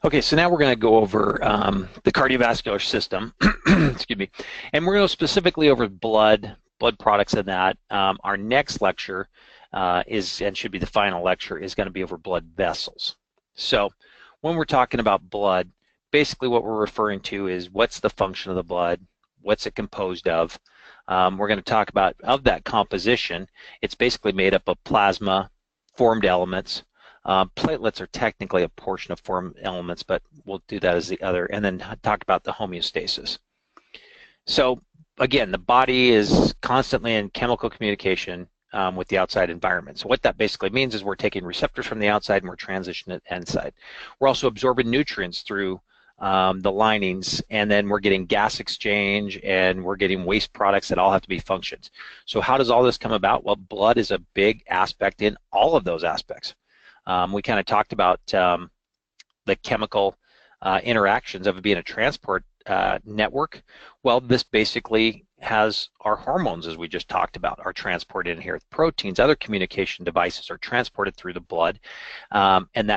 Okay, so now we're going to go over the cardiovascular system, excuse me, and we're going to go specifically over blood products and that. Our next lecture is, and should be the final lecture, is going to be over blood vessels. So when we're talking about blood, basically what we're referring to is what's the function of the blood, what's it composed of. We're going to talk about, of that composition, it's basically made up of plasma, formed elements. Platelets are technically a portion of formed elements, but we'll do that as the other, and then talk about the homeostasis. So again, the body is constantly in chemical communication with the outside environment. So what that basically means is we're taking receptors from the outside and we're transitioning it inside. We're also absorbing nutrients through the linings, and then we're getting gas exchange, and we're getting waste products that all have to be functions. So how does all this come about? Well, blood is a big aspect in all of those aspects. We kind of talked about the chemical interactions of it being a transport network. Well, this basically has our hormones, as we just talked about, are transported in here. Proteins, other communication devices are transported through the blood, and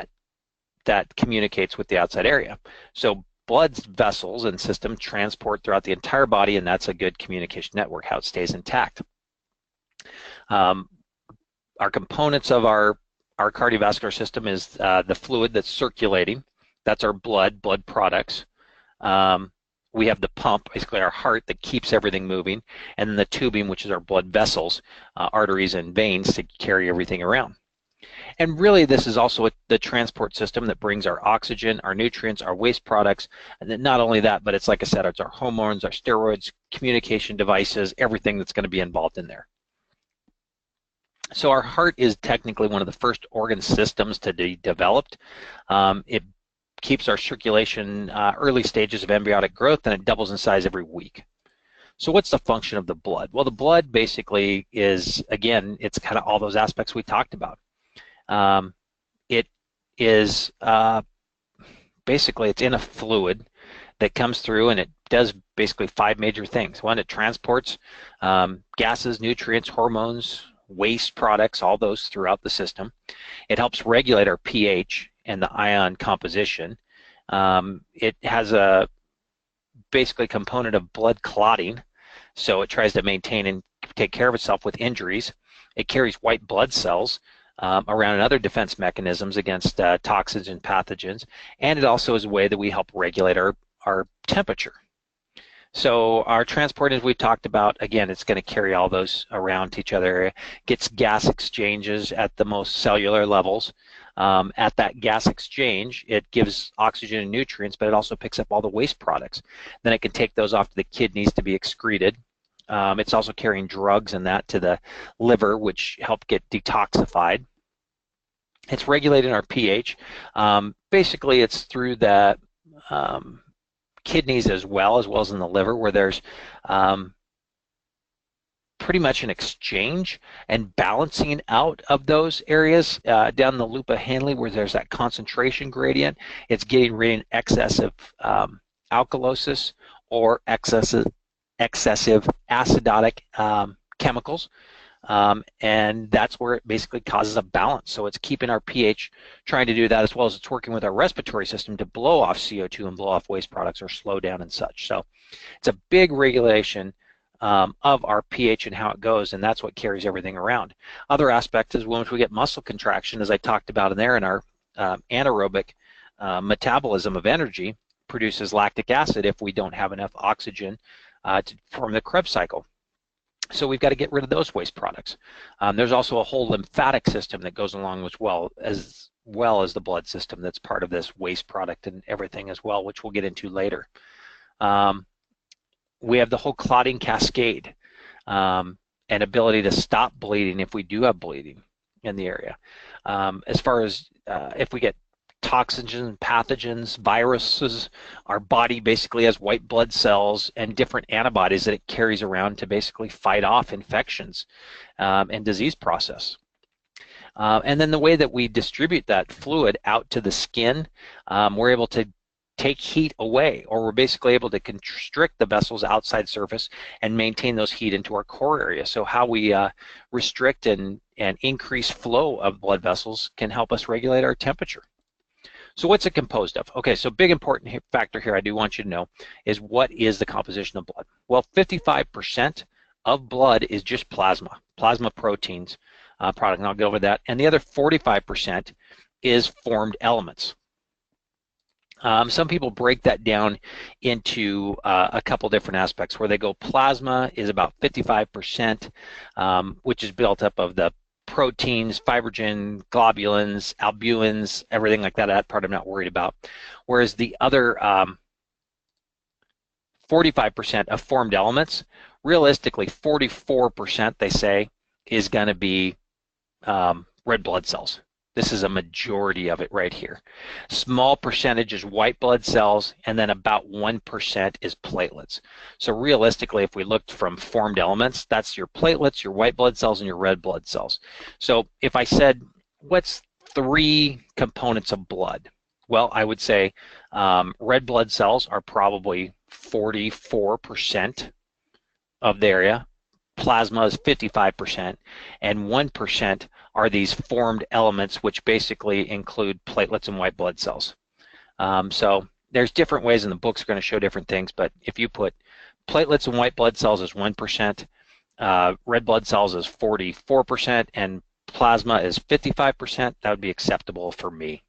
that communicates with the outside area. So blood's vessels and system transport throughout the entire body, and that's a good communication network, how it stays intact. Our components of our cardiovascular system is the fluid that's circulating. That's our blood products. We have the pump, basically our heart, that keeps everything moving, and then the tubing, which is our blood vessels, arteries and veins to carry everything around. And really, this is also the transport system that brings our oxygen, our nutrients, our waste products, and then not only that, but it's like I said, it's our hormones, our steroids, communication devices, everything that's going to be involved in there. So our heart is technically one of the first organ systems to be developed. It keeps our circulation early stages of embryonic growth, and it doubles in size every week. So what's the function of the blood? Well, the blood basically is, again, it's kind of all those aspects we talked about. It is basically, it's in a fluid that comes through, and it does basically 5 major things. One, it transports gases, nutrients, hormones, waste products, all those throughout the system. It helps regulate our pH and the ion composition. It has a basically component of blood clotting, so it tries to maintain and take care of itself with injuries. It carries white blood cells around other defense mechanisms against toxins and pathogens, and it also is a way that we help regulate our temperature. So our transport, as we talked about, again, it's going to carry all those around to each other. It gets gas exchanges at the most cellular levels. At that gas exchange, it gives oxygen and nutrients, but it also picks up all the waste products. Then it can take those off to the kidneys to be excreted. It's also carrying drugs and that to the liver, which help get detoxified. It's regulating our pH. Basically, it's through the kidneys as well as in the liver, where there's pretty much an exchange and balancing out of those areas down the loop of Henle, where there's that concentration gradient. It's getting rid of excessive alkalosis or excessive acidotic chemicals, and that's where it basically causes a balance. So it's keeping our pH, trying to do that, as well as it's working with our respiratory system to blow off CO2 and blow off waste products or slow down and such. So it's a big regulation of our pH and how it goes, and that's what carries everything around. Other aspect is once we get muscle contraction, as I talked about in there, in our anaerobic metabolism of energy produces lactic acid if we don't have enough oxygen to form the Krebs cycle. So we've got to get rid of those waste products. There's also a whole lymphatic system that goes along as well as the blood system that's part of this waste product and everything as well, which we'll get into later. We have the whole clotting cascade and ability to stop bleeding if we do have bleeding in the area. As far as if we get toxins, pathogens, viruses, our body basically has white blood cells and different antibodies that it carries around to basically fight off infections and disease process. And then the way that we distribute that fluid out to the skin, we're able to take heat away, or we're basically able to constrict the vessel's outside surface and maintain those heat into our core area. So how we restrict and increase flow of blood vessels can help us regulate our temperature. So what's it composed of? Okay, so big important factor here I do want you to know is what is the composition of blood? Well, 55% of blood is just plasma proteins product, and I'll go over that. And the other 45% is formed elements. Some people break that down into a couple different aspects where they go plasma is about 55%, which is built up of the proteins, fibrogen, globulins, albumins, everything like that. That part I'm not worried about. Whereas the other 45% of formed elements, realistically 44% they say is going to be red blood cells. This is a majority of it right here. Small percentage is white blood cells, and then about 1% is platelets. So realistically, if we looked from formed elements, that's your platelets, your white blood cells, and your red blood cells. So if I said, what's 3 components of blood? Well, I would say red blood cells are probably 44% of the area. Plasma is 55%, and 1% are these formed elements, which basically include platelets and white blood cells. So there's different ways, and the books are going to show different things, but if you put platelets and white blood cells as 1%, red blood cells is 44%, and plasma is 55%, that would be acceptable for me.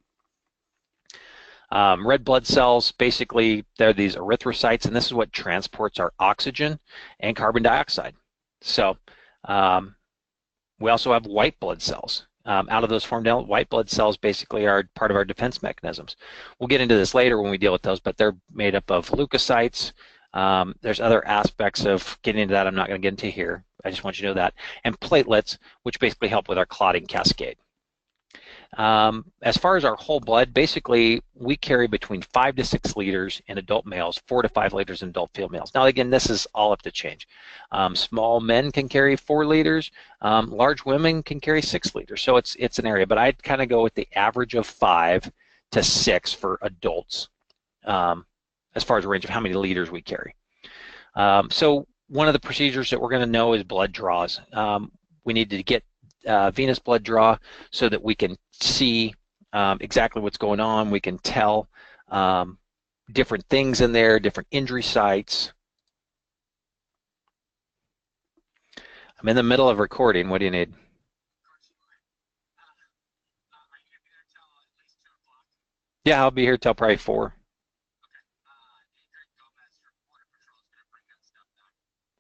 Red blood cells, basically, they're these erythrocytes, and this is what transports our oxygen and carbon dioxide. So we also have white blood cells. Out of those formed white blood cells basically are part of our defense mechanisms. We'll get into this later when we deal with those, but they're made up of leukocytes. There's other aspects of getting into that I'm not going to get into here. I just want you to know that. And platelets, which basically help with our clotting cascade. As far as our whole blood, basically we carry between 5 to 6 liters in adult males, 4 to 5 liters in adult females. Now again, this is all up to change. Small men can carry 4 liters, large women can carry 6 liters. So it's an area, but I'd kind of go with the average of 5 to 6 for adults as far as a range of how many liters we carry. So one of the procedures that we're going to know is blood draws. We need to get venous blood draw so that we can see exactly what's going on. We can tell different things in there, different injury sites. I'm in the middle of recording. What do you need? Yeah, I'll be here till probably 4.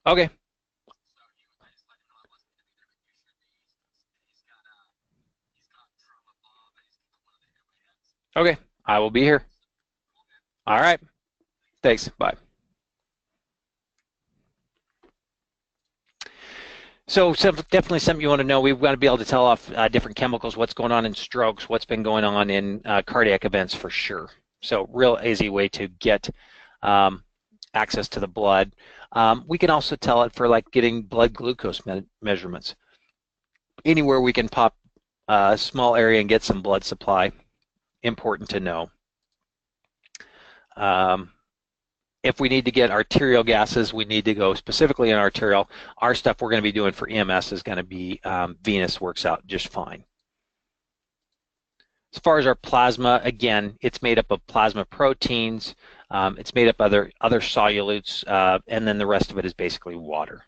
Okay. Okay, I will be here. All right. Thanks. Bye. So definitely something you want to know. We've got to be able to tell off different chemicals, what's going on in strokes, what's been going on in cardiac events for sure. So real easy way to get access to the blood. We can also tell it for like getting blood glucose measurements. Anywhere we can pop a small area and get some blood supply, important to know. If we need to get arterial gases, we need to go specifically in arterial. Our stuff we're going to be doing for EMS is going to be venous, works out just fine. As far as our plasma, again, it's made up of plasma proteins. It's made up of other solutes, and then the rest of it is basically water.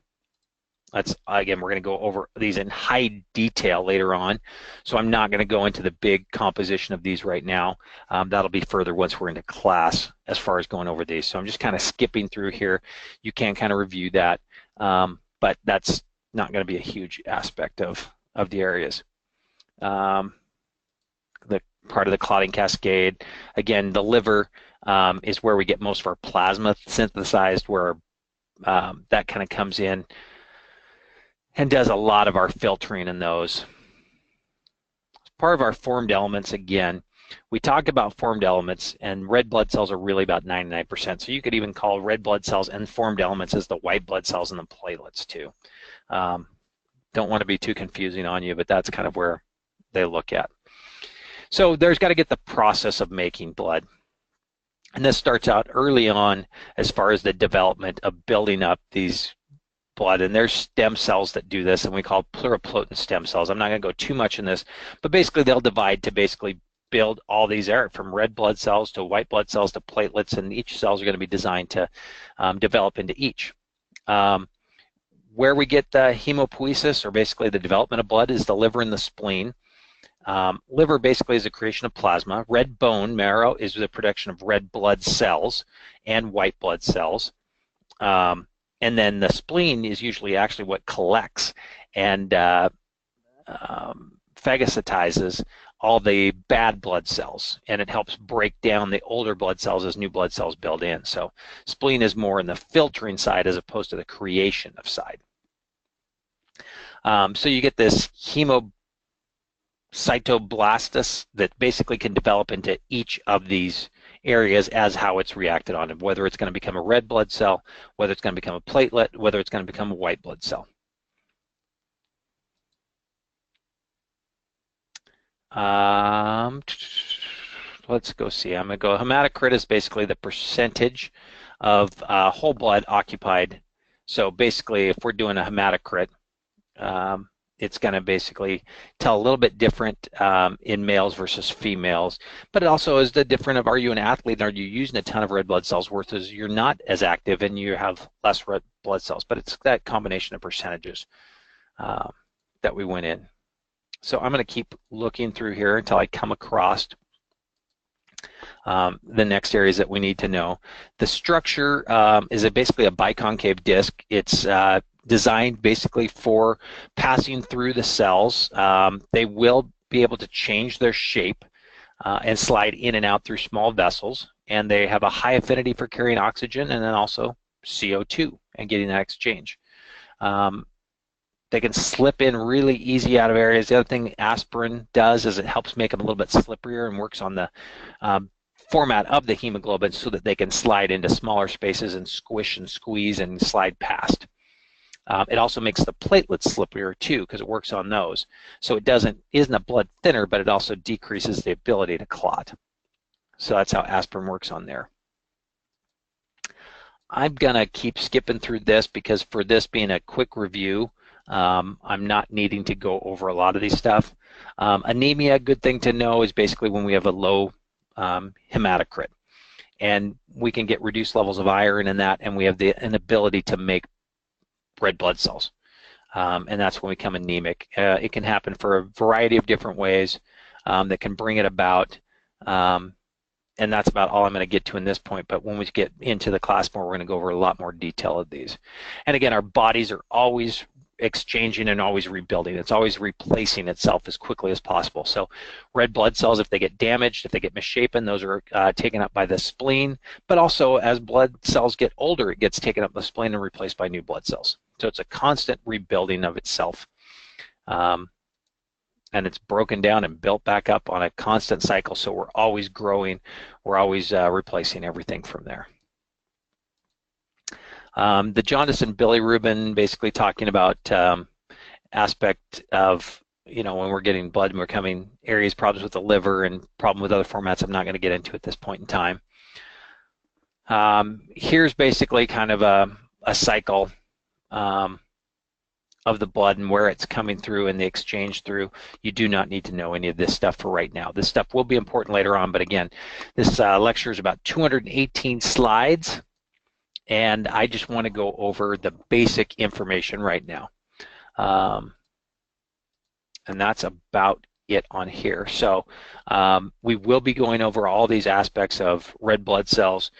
That's, again, we're going to go over these in high detail later on, so I'm not going to go into the big composition of these right now. That'll be further once we're into class as far as going over these. So I'm just kind of skipping through here. You can kind of review that, but that's not going to be a huge aspect of the areas. The part of the clotting cascade, again, the liver is where we get most of our plasma synthesized, where that kind of comes in and does a lot of our filtering in those. Part of our formed elements, again, we talked about formed elements, and red blood cells are really about 99%. So you could even call red blood cells and formed elements as the white blood cells and the platelets too. Don't want to be too confusing on you, but that's kind of where they look at. So there's got to get the process of making blood. And this starts out early on as far as the development of building up these blood, and there's stem cells that do this, and we call pluripotent stem cells. I'm not going to go too much in this, but basically they'll divide to basically build all these areas, from red blood cells to white blood cells to platelets, and each cells are going to be designed to develop into each. Where we get the hemopoiesis, or basically the development of blood, is the liver and the spleen. Liver basically is the creation of plasma. Red bone marrow is the production of red blood cells and white blood cells. And then the spleen is usually actually what collects and phagocytizes all the bad blood cells, and it helps break down the older blood cells as new blood cells build in. So spleen is more in the filtering side as opposed to the creation of side. So you get this hemocytoblastis that basically can develop into each of these areas as how it's reacted on, and whether it's going to become a red blood cell, whether it's going to become a platelet, whether it's going to become a white blood cell. Let's go see. I'm going to go, hematocrit is basically the percentage of whole blood occupied. So basically, if we're doing a hematocrit, it's going to basically tell a little bit different in males versus females, but it also is the different of, are you an athlete and are you using a ton of red blood cells versus you're not as active and you have less red blood cells, but it's that combination of percentages that we went in. So I'm going to keep looking through here until I come across the next areas that we need to know. The structure is basically a biconcave disc. It's designed basically for passing through the cells. They will be able to change their shape and slide in and out through small vessels, and they have a high affinity for carrying oxygen and then also CO2 and getting that exchange. They can slip in really easy out of areas. The other thing aspirin does is it helps make them a little bit slipperier and works on the format of the hemoglobin so that they can slide into smaller spaces and squish and squeeze and slide past. It also makes the platelets slipperier too, because it works on those. So it isn't a blood thinner, but it also decreases the ability to clot. So that's how aspirin works on there. I'm gonna keep skipping through this because for this being a quick review, I'm not needing to go over a lot of these stuff. Anemia, good thing to know, is basically when we have a low hematocrit, and we can get reduced levels of iron in that, and we have an ability to make red blood cells, and that's when we become anemic. It can happen for a variety of different ways that can bring it about, and that's about all I'm going to get to in this point. But when we get into the class more, we're going to go over a lot more detail of these. And again, our bodies are always exchanging and always rebuilding. It's always replacing itself as quickly as possible. So red blood cells, if they get damaged, if they get misshapen, those are taken up by the spleen. But also as blood cells get older, it gets taken up by the spleen and replaced by new blood cells. So it's a constant rebuilding of itself. And it's broken down and built back up on a constant cycle. So we're always growing. We're always replacing everything from there. The jaundice and bilirubin, basically talking about aspect of, when we're getting blood and we're coming areas, problems with the liver and problem with other formats I'm not going to get into at this point in time. Here's basically kind of a cycle of the blood and where it's coming through and the exchange through. You do not need to know any of this stuff for right now. This stuff will be important later on, but again, this lecture is about 218 slides. And I just want to go over the basic information right now. And that's about it on here. So we will be going over all these aspects of red blood cells,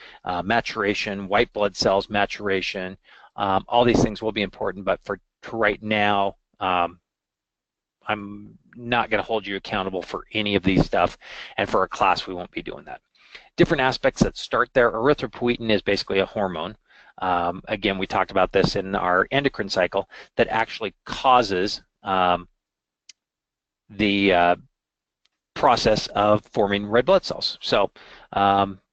maturation, white blood cells, maturation. All these things will be important, but for right now, I'm not going to hold you accountable for any of these stuff. And for our class, we won't be doing that. Different aspects that start there. Erythropoietin is basically a hormone. Again, we talked about this in our endocrine cycle that actually causes the process of forming red blood cells. So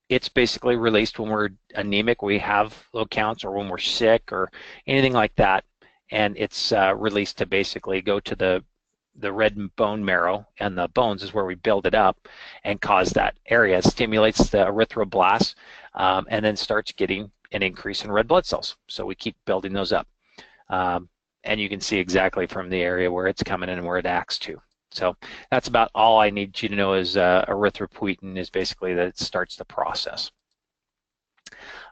it's basically released when we're anemic, we have low counts, or when we're sick or anything like that, and it's released to basically go to the red bone marrow, and the bones is where we build it up and cause that area. It stimulates the erythroblasts and then starts getting an increase in red blood cells. So we keep building those up. And you can see exactly from the area where it's coming in and where it acts to. So that's about all I need you to know is erythropoietin is basically that it starts the process.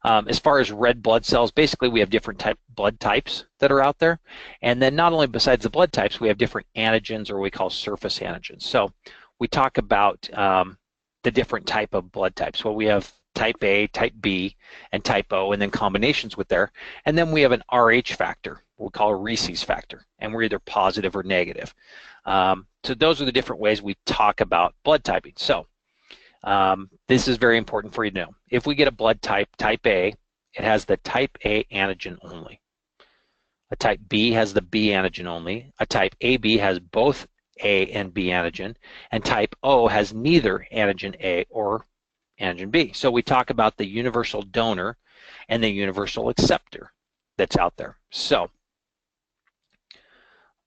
As far as red blood cells, basically we have different blood types that are out there. And then not only besides the blood types, we have different antigens, or what we call surface antigens. So we talk about the different type of blood types. Well, we have type A, type B, and type O, and then combinations with there. And then we have an RH factor, what we call a Rhesus factor, and we're either positive or negative. So those are the different ways we talk about blood typing. So this is very important for you to know. If we get a blood type, type A, it has the type A antigen only. A type B has the B antigen only. A type AB has both A and B antigen. And type O has neither antigen A or antigen B. So we talk about the universal donor and the universal acceptor that's out there. So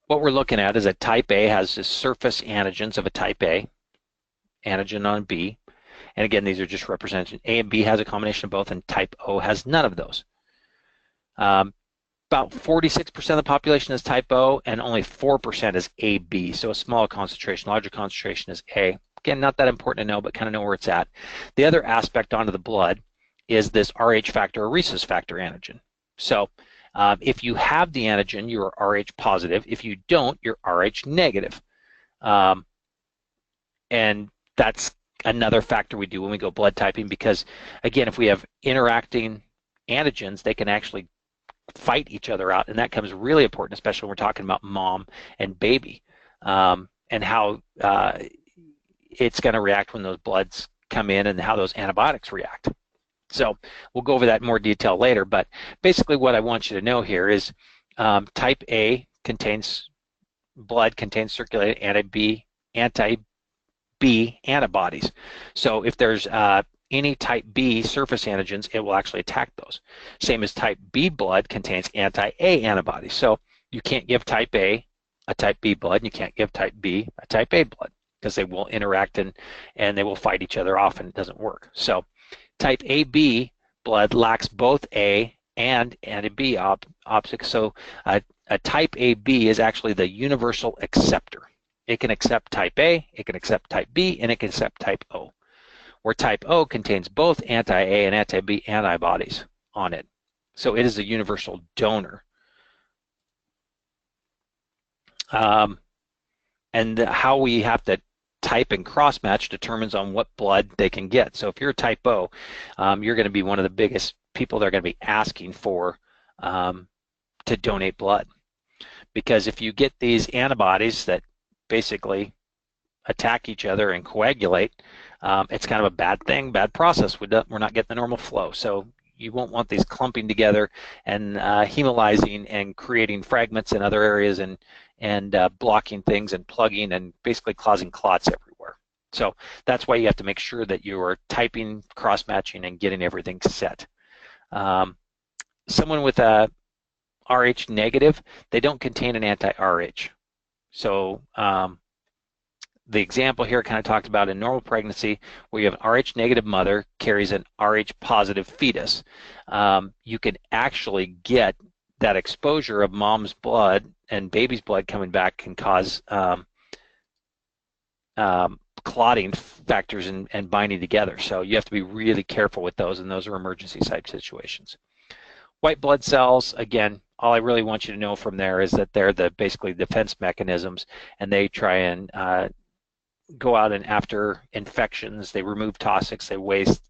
what we're looking at is a type A has the surface antigens of a type A, antigen on B. And again, these are just represented. A and B has a combination of both, and type O has none of those. About 46% of the population is type O, and only 4% is AB. So a smaller concentration, larger concentration is A. Again, not that important to know, but kind of know where it's at. The other aspect onto the blood is this RH factor or Rhesus factor antigen. So if you have the antigen, you're RH positive. If you don't, you're RH negative. And that's another factor we do when we go blood typing, because again, if we have interacting antigens, they can actually fight each other out, and that becomes really important, especially when we're talking about mom and baby, and how it's going to react when those bloods come in and how those antibiotics react. So we'll go over that in more detail later, but basically what I want you to know here is type A contains blood contains circulating anti-B antibodies. So if there's any type B surface antigens, it will actually attack those. Same as type B blood contains anti-A antibodies. So you can't give type A a type B blood, and you can't give type B a type A blood, because they will interact and they will fight each other off, and it doesn't work. So type AB blood lacks both A and anti-B opposites. So a type AB is actually the universal acceptor. It can accept type A, it can accept type B, and it can accept type O. Where type O contains both anti-A and anti-B antibodies on it. So it is a universal donor. And how we have to type and cross-match determines on what blood they can get. So if you're type O, you're going to be one of the biggest people that are going to be asking for to donate blood. Because if you get these antibodies that basically attack each other and coagulate, it's kind of a bad thing, bad process. We're not getting the normal flow. So you won't want these clumping together and hemolyzing and creating fragments in other areas and blocking things and plugging and basically causing clots everywhere. So that's why you have to make sure that you are typing, cross-matching, and getting everything set. Someone with a RH negative, they don't contain an anti-RH. So the example here kind of talked about in normal pregnancy, where you have an RH negative mother carries an RH positive fetus. You can actually get that exposure of mom's blood and baby's blood coming back can cause clotting factors and binding together. So you have to be really careful with those, and those are emergency type situations. White blood cells, again, all I really want you to know from there is that they're basically defense mechanisms, and they try and go out and after infections, they remove toxics, they waste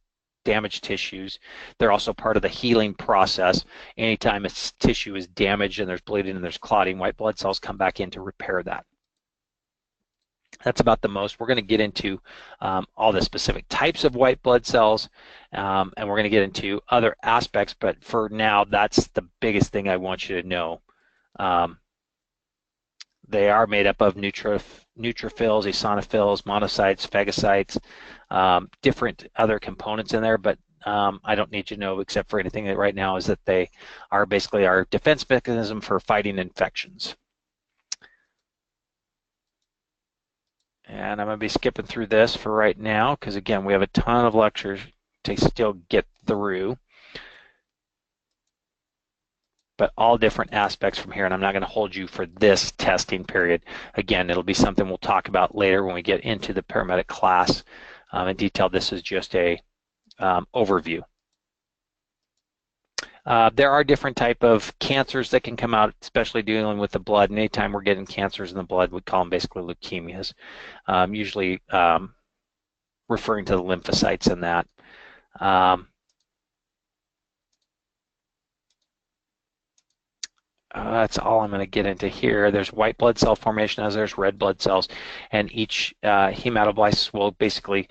damaged tissues. They're also part of the healing process. Anytime a tissue is damaged and there's bleeding and there's clotting, white blood cells come back in to repair that. That's about the most. We're going to get into all the specific types of white blood cells, and we're going to get into other aspects, but for now, that's the biggest thing I want you to know. They are made up of neutrophils, eosinophils, monocytes, phagocytes, different other components in there, but I don't need you to know except for anything that right now is that they are basically our defense mechanism for fighting infections. And I'm going to be skipping through this for right now because, again, we have a ton of lectures to still get through. but all different aspects from here, and I'm not going to hold you for this testing period. Again, it'll be something we'll talk about later when we get into the paramedic class in detail. This is just a overview. There are different type of cancers that can come out, especially dealing with the blood. And anytime we're getting cancers in the blood, we call them basically leukemias, usually referring to the lymphocytes in that. That's all I'm going to get into here. There's white blood cell formation as there's red blood cells, and each hematoblysis will basically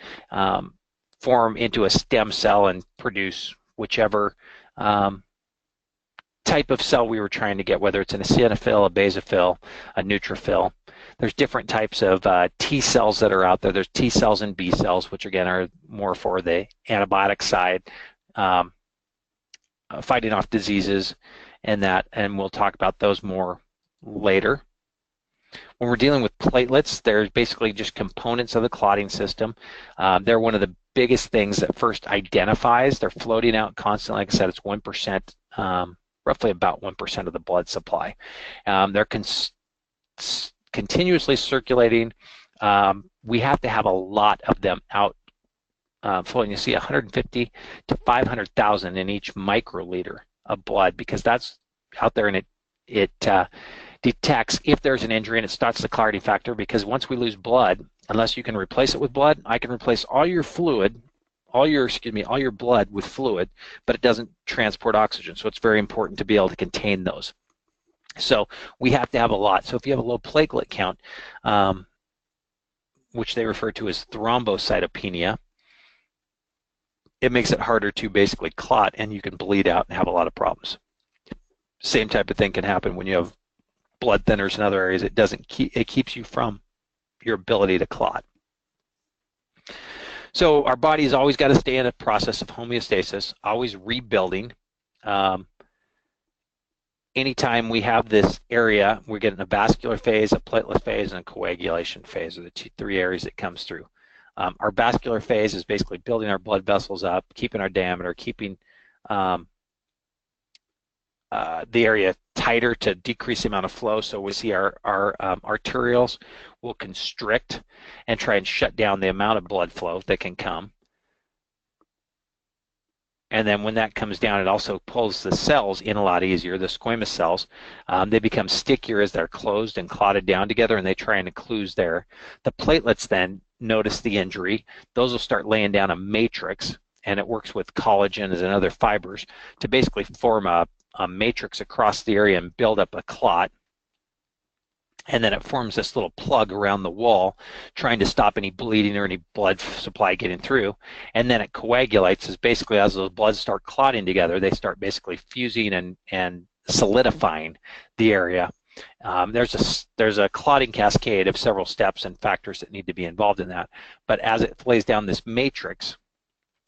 form into a stem cell and produce whichever type of cell we were trying to get, whether it's an eosinophil, a basophil, a neutrophil. There's different types of T cells that are out there. There's T cells and B cells, which again are more for the antibiotic side, fighting off diseases and that, and we'll talk about those more later. When we're dealing with platelets, they're basically just components of the clotting system. They're one of the biggest things that first identifies. They're floating out constantly. Like I said, it's 1%, roughly about 1% of the blood supply. They're continuously circulating. We have to have a lot of them out flowing. You see 150 to 500,000 in each microliter of blood, because that's out there, and it detects if there's an injury, and it starts the clarity factor, because once we lose blood, unless you can replace it with blood, I can replace all your fluid, all your blood with fluid, but it doesn't transport oxygen. So it's very important to be able to contain those. So we have to have a lot. So if you have a low platelet count, which they refer to as thrombocytopenia, it makes it harder to basically clot, and you can bleed out and have a lot of problems. Same type of thing can happen when you have blood thinners in other areas. It keeps you from your ability to clot. So our body's always got to stay in a process of homeostasis, always rebuilding. Anytime we have this area, we're getting a vascular phase, a platelet phase, and a coagulation phase are the three areas it comes through. Our vascular phase is basically building our blood vessels up, keeping our diameter, keeping the area tighter to decrease the amount of flow. So we see our arterioles will constrict and try and shut down the amount of blood flow that can come. And then when that comes down, it also pulls the cells in a lot easier, the squamous cells. They become stickier as they're closed and clotted down together, and they try and occlude there. The platelets then notice the injury. Those will start laying down a matrix, and it works with collagen and other fibers to basically form a matrix across the area and build up a clot. And then it forms this little plug around the wall, trying to stop any bleeding or any blood supply getting through. And then it coagulates, as basically as those bloods start clotting together, they start basically fusing and solidifying the area. There's a clotting cascade of several steps and factors that need to be involved in that. But as it lays down this matrix,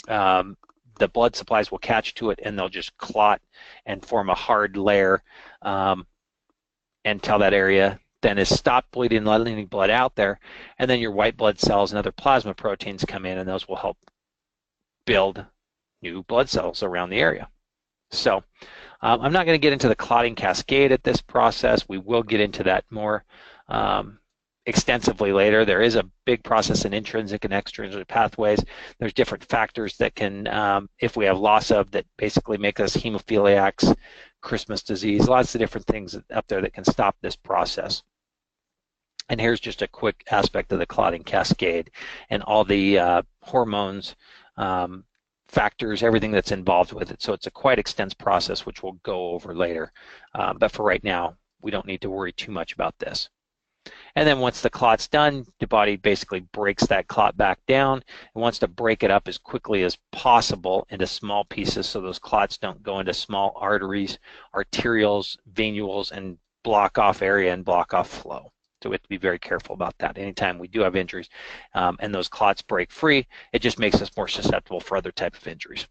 the blood supplies will catch to it, and they'll just clot and form a hard layer until that area then is stopped bleeding, letting any blood out there, and then your white blood cells and other plasma proteins come in, and those will help build new blood cells around the area. So I'm not going to get into the clotting cascade at this process. We will get into that more extensively later. There is a big process in intrinsic and extrinsic pathways. There's different factors that can, if we have loss of, that basically make us hemophiliacs, Christmas disease, lots of different things up there that can stop this process. And here's just a quick aspect of the clotting cascade and all the hormones, factors, everything that's involved with it. So it's a quite extensive process, which we'll go over later. But for right now, we don't need to worry too much about this. And then once the clot's done, the body basically breaks that clot back down and wants to break it up as quickly as possible into small pieces so those clots don't go into small arteries, arterioles, venules, and block off area and block off flow. So we have to be very careful about that. Anytime we do have injuries and those clots break free, it just makes us more susceptible for other type of injuries.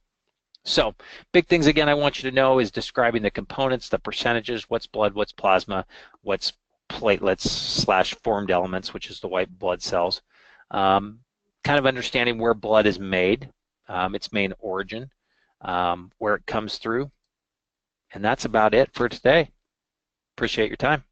So big things, again, I want you to know is describing the components, the percentages, what's blood, what's plasma, what's platelets / formed elements, which is the white blood cells. Kind of understanding where blood is made, its main origin, where it comes through, And that's about it for today. Appreciate your time.